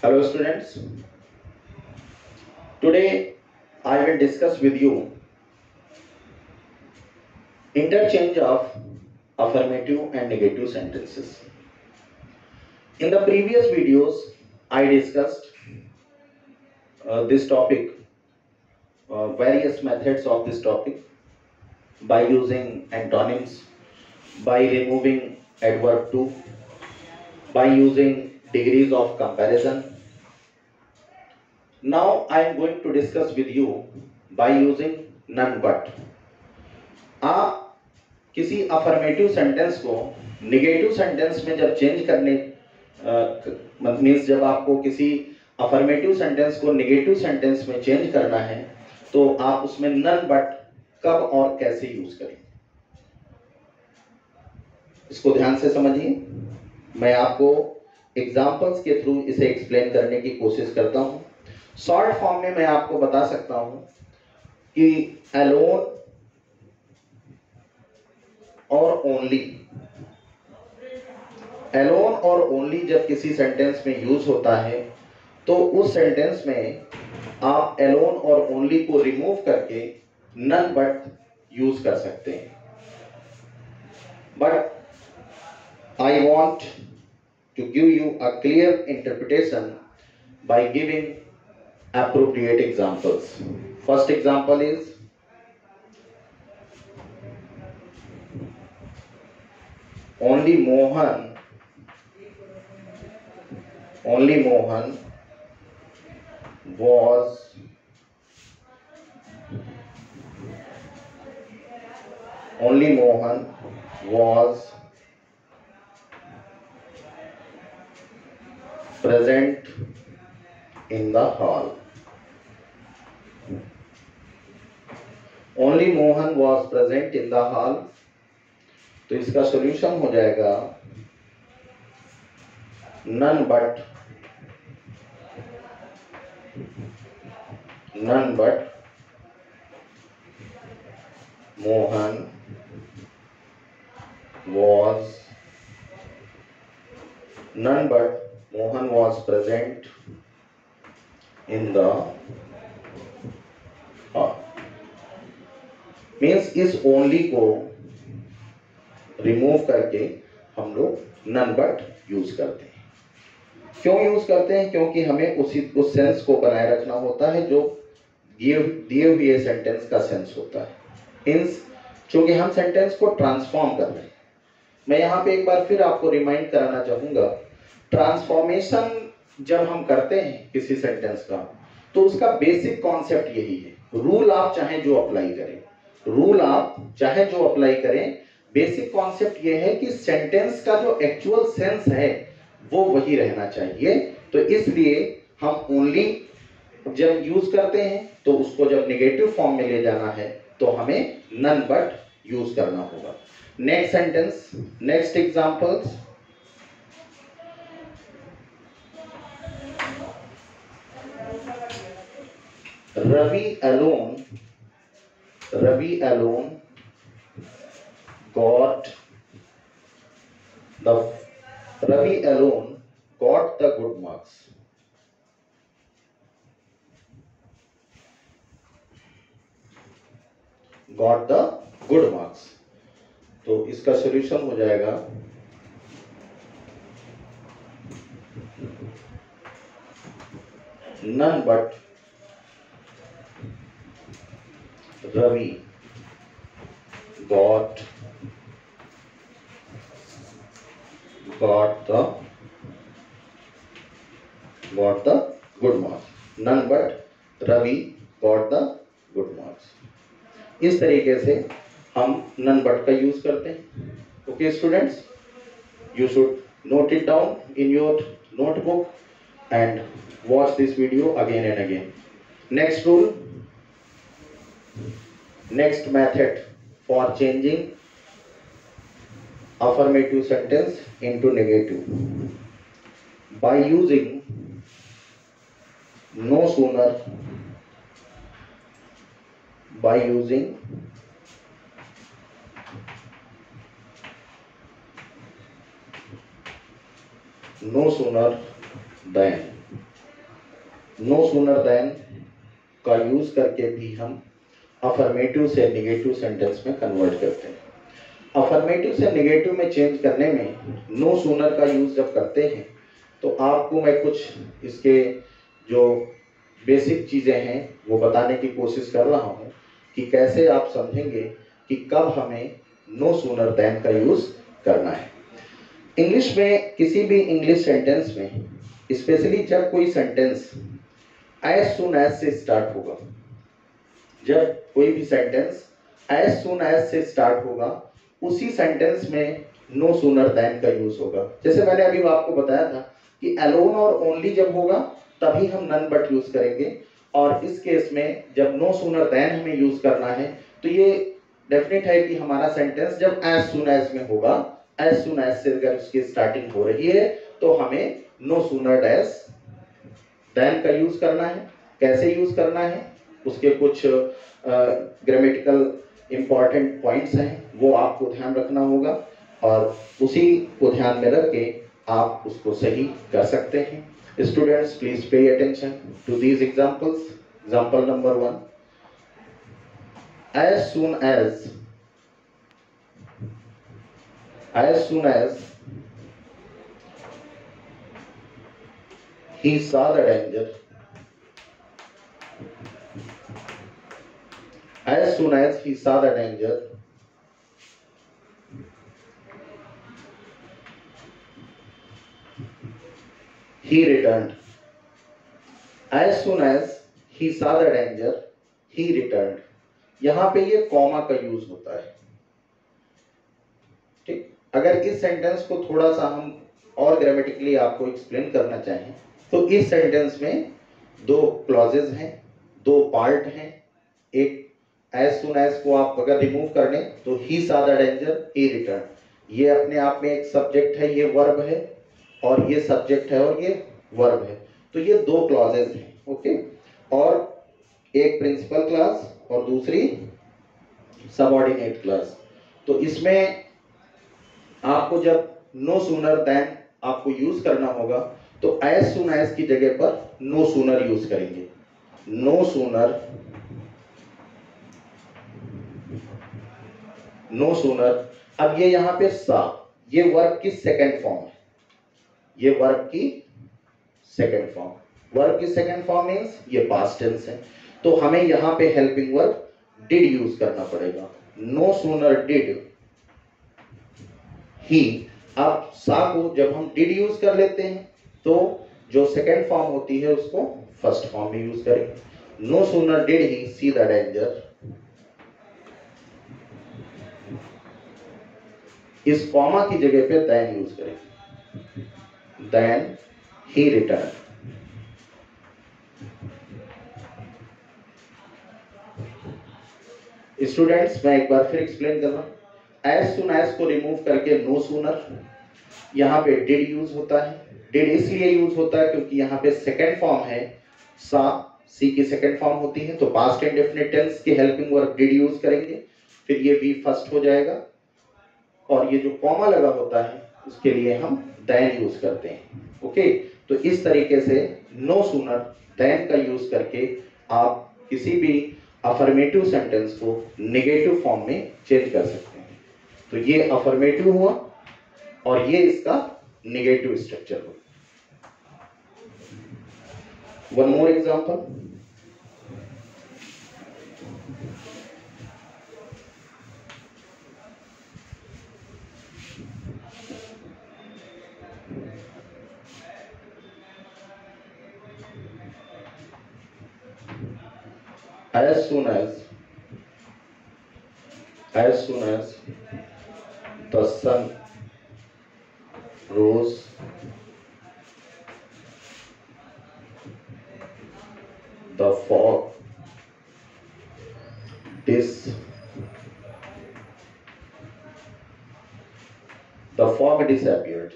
Hello students, today I will discuss with you interchange of affirmative and negative sentences. In the previous videos I discussed this topic, various methods of this topic by using antonyms, by removing adverb to, by using degrees of comparison. Now I am going to discuss with you by using none but. आप किसी affirmative sentence को negative sentence में जब change करने means जब आपको किसी affirmative sentence को निगेटिव सेंटेंस में चेंज करना है तो आप उसमें नन बट कब और कैसे यूज करें, इसको ध्यान से समझिए। मैं आपको एग्जांपल्स के थ्रू इसे एक्सप्लेन करने की कोशिश करता हूं। शॉर्ट फॉर्म में मैं आपको बता सकता हूं कि अलोन और ओनली, एलोन और ओनली जब किसी सेंटेंस में यूज होता है तो उस सेंटेंस में आप एलोन और ओनली को रिमूव करके नन बट यूज कर सकते हैं। But I want to give you a clear interpretation by giving appropriate examples. First example is only Mohan was present in the hall. Only Mohan was present in the hall. तो इसका solution हो जाएगा none but Mohan was present in the hall. Means इस only को remove करके हम लोग none but use करते हैं। क्यों यूज करते हैं? क्योंकि हमें उस सेंस को बनाए रखना होता है जो दिए हुए सेंटेंस का सेंस होता है। मीन्स चूंकि हम सेंटेंस को ट्रांसफॉर्म कर रहे हैं। मैं यहाँ पे एक बार फिर आपको रिमाइंड कराना चाहूंगा, ट्रांसफॉर्मेशन जब हम करते हैं किसी सेंटेंस का तो उसका बेसिक कॉन्सेप्ट यही है। रूल आप चाहे जो अप्लाई करें, बेसिक कॉन्सेप्ट ये है कि सेंटेंस का जो एक्चुअल सेंस है वो वही रहना चाहिए। तो इसलिए हम ओनली जब यूज करते हैं तो उसको जब नेगेटिव फॉर्म में ले जाना है तो हमें नन बट यूज करना होगा। Next sentence, next examples. Ravi alone got the good marks. तो इसका सॉल्यूशन हो जाएगा none but Ravi got the good marks. None but Ravi got the good marks. इस तरीके से हम नन बट का यूज करते हैं। Okay students, you should note it down in your notebook and watch this video again and again. Next rule, next method for changing affirmative sentence into negative by using no sooner than no sooner than का use करके भी हम affirmative से negative sentence में convert करते हैं। Affirmative से negative में चेंज करने में नो सूनर का यूज जब करते हैं तो आपको मैं कुछ इसके जो बेसिक चीजें हैं वो बताने की कोशिश कर रहा हूं कि कैसे आप समझेंगे कि कब हमें नो सूनर देन का यूज करना है। इंग्लिश में किसी भी इंग्लिश सेंटेंस में स्पेशली जब कोई सेंटेंस एज सून एज से स्टार्ट होगा, जब कोई भी सेंटेंस एज सून एज से स्टार्ट होगा उसी सेंटेंस में नो सूनर देन का यूज होगा। जैसे मैंने अभी आपको बताया था कि अलोन और ओनली जब होगा तभी हम नन बट यूज करेंगे, और इस केस में जब नो सूनर देन हमें यूज करना है तो ये डेफिनेट है कि हमारा सेंटेंस जब एज सून एज में होगा, एज सून एज से अगर उसकी स्टार्टिंग हो रही है तो हमें नो सूनर एज देन का यूज करना है। कैसे यूज करना है उसके कुछ ग्रामेटिकल इंपॉर्टेंट पॉइंट्स हैं, वो आपको ध्यान रखना होगा और उसी को ध्यान में रख के आप उसको सही कर सकते हैं। Students please pay attention to these examples. Example number 1, as soon as he saw the danger, as soon as he saw the danger, he returned. As soon as he saw the danger, he returned. यहां पे ये comma का use होता है। ठीक, अगर इस sentence को थोड़ा सा हम और ग्रामेटिकली आपको एक्सप्लेन करना चाहें तो इस सेंटेंस में दो क्लॉजेज हैं, दो पार्ट हैं। एक एज सुन एज को आप अगर रिमूव कर लें तो ही saw the danger, he returned, ये अपने आप में एक सब्जेक्ट है, ये वर्ब है, और ये सब्जेक्ट है और ये वर्ब है। तो ये दो क्लॉजेज हैं, ओके। और एक प्रिंसिपल क्लास और दूसरी सबऑर्डिनेट क्लास। तो इसमें आपको जब नो सूनर देन आपको यूज करना होगा तो एज सुन एज की जगह पर नो सूनर यूज करेंगे। No sooner, no sooner. अब ये यहां पे सा, ये वर्ब की सेकंड फॉर्म है, ये वर्ब की सेकंड फॉर्म। वर्ब की सेकंड फॉर्म मींस ये पास्ट टेंस है, तो हमें यहां पे हेल्पिंग वर्ब डिड यूज करना पड़ेगा। No sooner did he. अब सा को जब हम डिड यूज कर लेते हैं तो जो सेकंड फॉर्म होती है उसको फर्स्ट फॉर्म में यूज करेंगे। No sooner did he see the danger, इस कॉमा की जगह पे देन यूज करेंगे। Then he return. स्टूडेंट्स मैं एक बार फिर एक्सप्लेन कर रहा हूं। एज सुन एज को रिमूव करके नो सूनर, यहां पे डिड यूज होता है। डिड इसलिए यूज होता है क्योंकि यहां पे सेकंड फॉर्म है सा, सी की सेकंड फॉर्म होती है, तो पास्ट इंडेफिनिट टेंस की हेल्पिंग वर्ब डिड यूज करेंगे, फिर ये वी फर्स्ट हो जाएगा, और ये जो कॉमा लगा होता है उसके लिए हम देन यूज करते हैं, ओके। तो इस तरीके से नो सूनर देन का यूज करके आप किसी भी अफर्मेटिव सेंटेंस को नेगेटिव फॉर्म में चेंज कर सकते हैं। तो ये अफर्मेटिव हुआ और ये इसका नेगेटिव स्ट्रक्चर हुआ। One more example. as soon as the sun rose, the fog disappeared.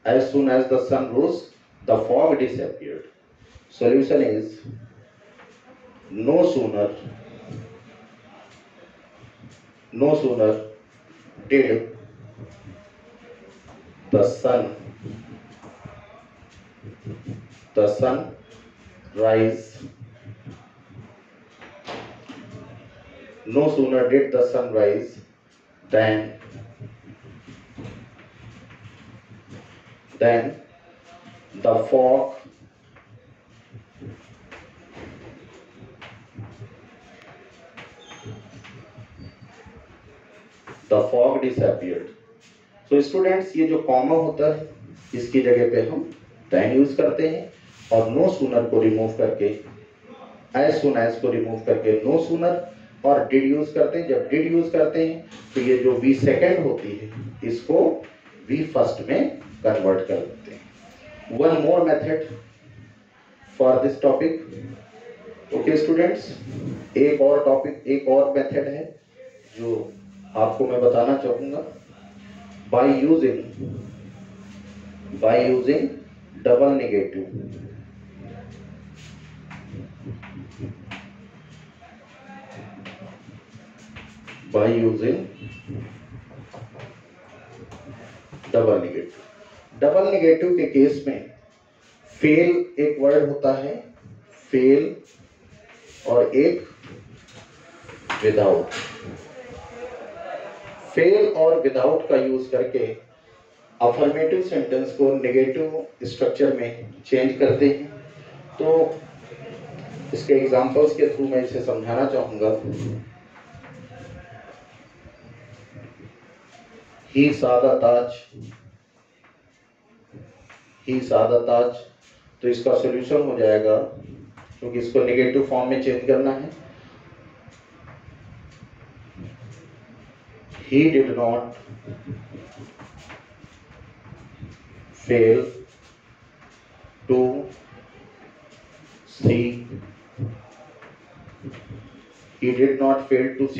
As soon as the sun rose, the fog disappeared. Solution is no sooner did the sun rise, no sooner did the sun rise than the fog disappeared. So students, ये जो comma होता है इसकी जगह पे हम then use करते हैं, और no sooner को रिमूव करके as soon as को रिमूव करके no sooner, और did यूज करते हैं। जब did यूज करते हैं तो ये जो v सेकेंड होती है इसको v फर्स्ट में कन्वर्ट कर देते हैं। One more method for this topic. Okay students, एक और मेथड है जो आपको मैं बताना चाहूंगा। By using double negative, by using double negative के केस में फेल एक वर्ड होता है, फेल, और एक विदाउट। फेल और विदाउट का यूज करके अफर्मेटिव सेंटेंस को नेगेटिव स्ट्रक्चर में चेंज करते हैं। तो इसके एग्जांपल्स के थ्रू मैं इसे समझाना चाहूंगा। ही सादा ताज, तो इसका सॉल्यूशन हो जाएगा, क्योंकि इसको नेगेटिव फॉर्म में चेंज करना है। He did not fail to see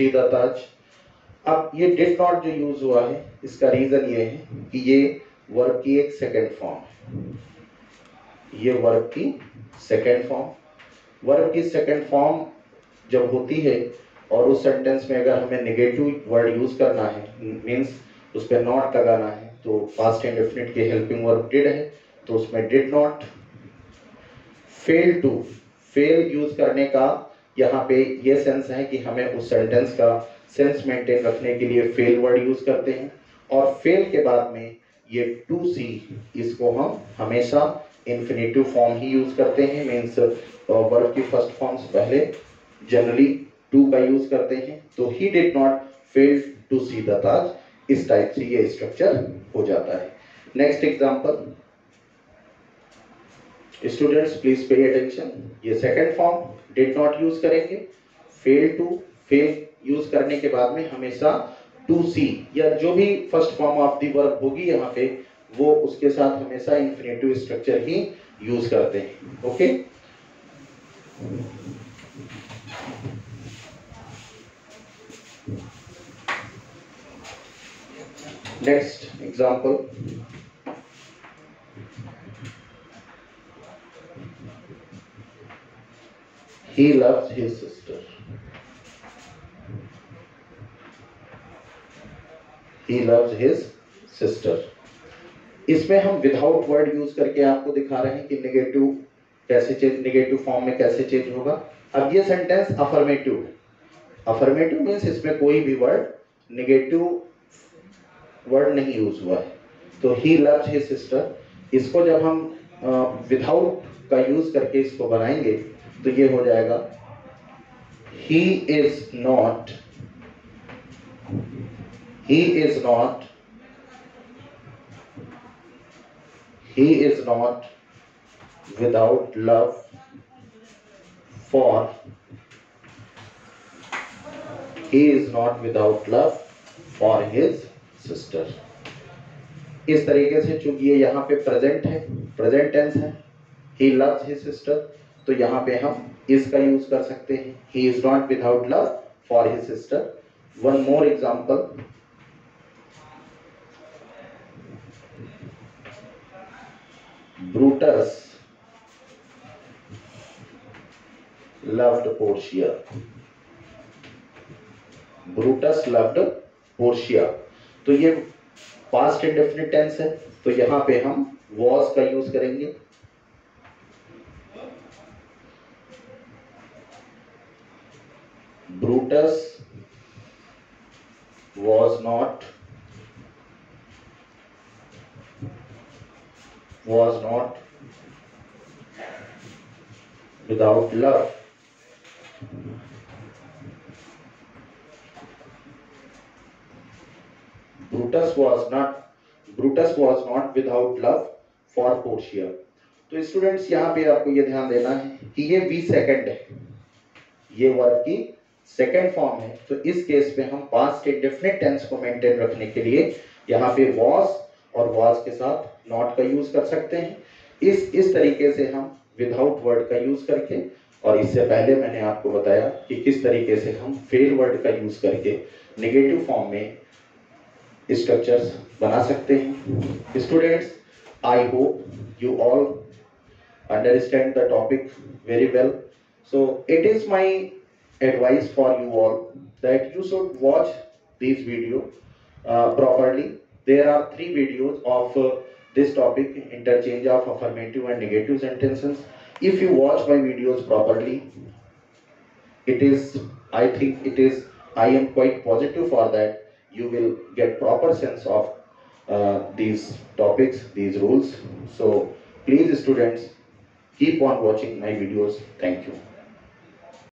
the Taj। अब ये did not जो यूज हुआ है इसका रीजन ये है कि ये वर्ब की एक सेकेंड फॉर्म है। ये वर्ब की सेकेंड फॉर्म जब होती है और उस सेंटेंस में अगर हमें नेगेटिव वर्ड यूज करना है, मींस उस पर नॉट लगाना है, तो पास्ट इंडेफिनिट की हेल्पिंग वर्ब डिड है, तो उसमें डिड नॉट। फेल यूज करने का यहाँ पे ये सेंस है कि हमें उस सेंटेंस का सेंस मेंटेन रखने के लिए फेल वर्ड यूज करते हैं। और फेल के बाद में ये टू सी, इसको हम हमेशा इंफिनिटिव फॉर्म ही यूज करते हैं, मीन्स वर्ब की फर्स्ट फॉर्म से पहले जनरली टू का यूज करते हैं। तो he did not fail to see the Taj, इस टाइप से ये स्ट्रक्चर हो जाता है। Next example students, please pay attention. ये second form did not use करेंगे, फेल यूज करने के बाद में हमेशा टू सी या जो भी first form of the verb होगी यहाँ पे, वो उसके साथ हमेशा इंफिनिटिव स्ट्रक्चर ही यूज करते हैं। Okay, next example, he loves his sister, इसमें हम विदाउट वर्ड यूज करके आपको दिखा रहे हैं कि नेगेटिव फॉर्म में कैसे चेंज होगा। अब ये सेंटेंस अफर्मेटिव है। अफर्मेटिव मीन्स इसमें कोई भी वर्ड नेगेटिव वर्ड नहीं यूज हुआ है। तो ही लव्स हिज सिस्टर, इसको जब हम विदाउट का यूज करके इसको बनाएंगे तो ये हो जाएगा he is not without love for his sister। इस तरीके से, चूंकि ये यहाँ पे प्रेजेंट टेंस है, he loves his sister, तो यहाँ पे हम is का यूज कर सकते हैं। he is not without love for his sister। one more example, Brutus loved Portia। तो ये पास्ट इंडेफिनिट टेंस है, तो यहाँ पे हम was का यूज करेंगे। Brutus was not without love. Brutus was not without love for Portia. तो स्टूडेंट्स यहाँ पे आपको ये ध्यान देना है कि ये वी सेकंड है, ये वर्ब की सेकंड फॉर्म है। तो इस केस पे हम पास्ट इंडेफिनिट टेंस को मेंटेन रखने के लिए यहाँ पे was और was के साथ not का यूज कर सकते हैं। इस तरीके से हम विदाउट वर्ड का यूज करके, और इससे पहले मैंने आपको बताया कि किस तरीके से हम फेल वर्ड का यूज करके नेगेटिव फॉर्म में स्ट्रक्चर्स बना सकते हैं। Students, I hope you all understand the topic very well. So it is my advice for you all that you should watch this video properly. There are 3 videos of this topic, interchange of affirmative and negative sentences. If you watch my videos properly, I am quite positive for that you will get proper sense of these topics, these rules. So please students, keep on watching my videos. Thank you.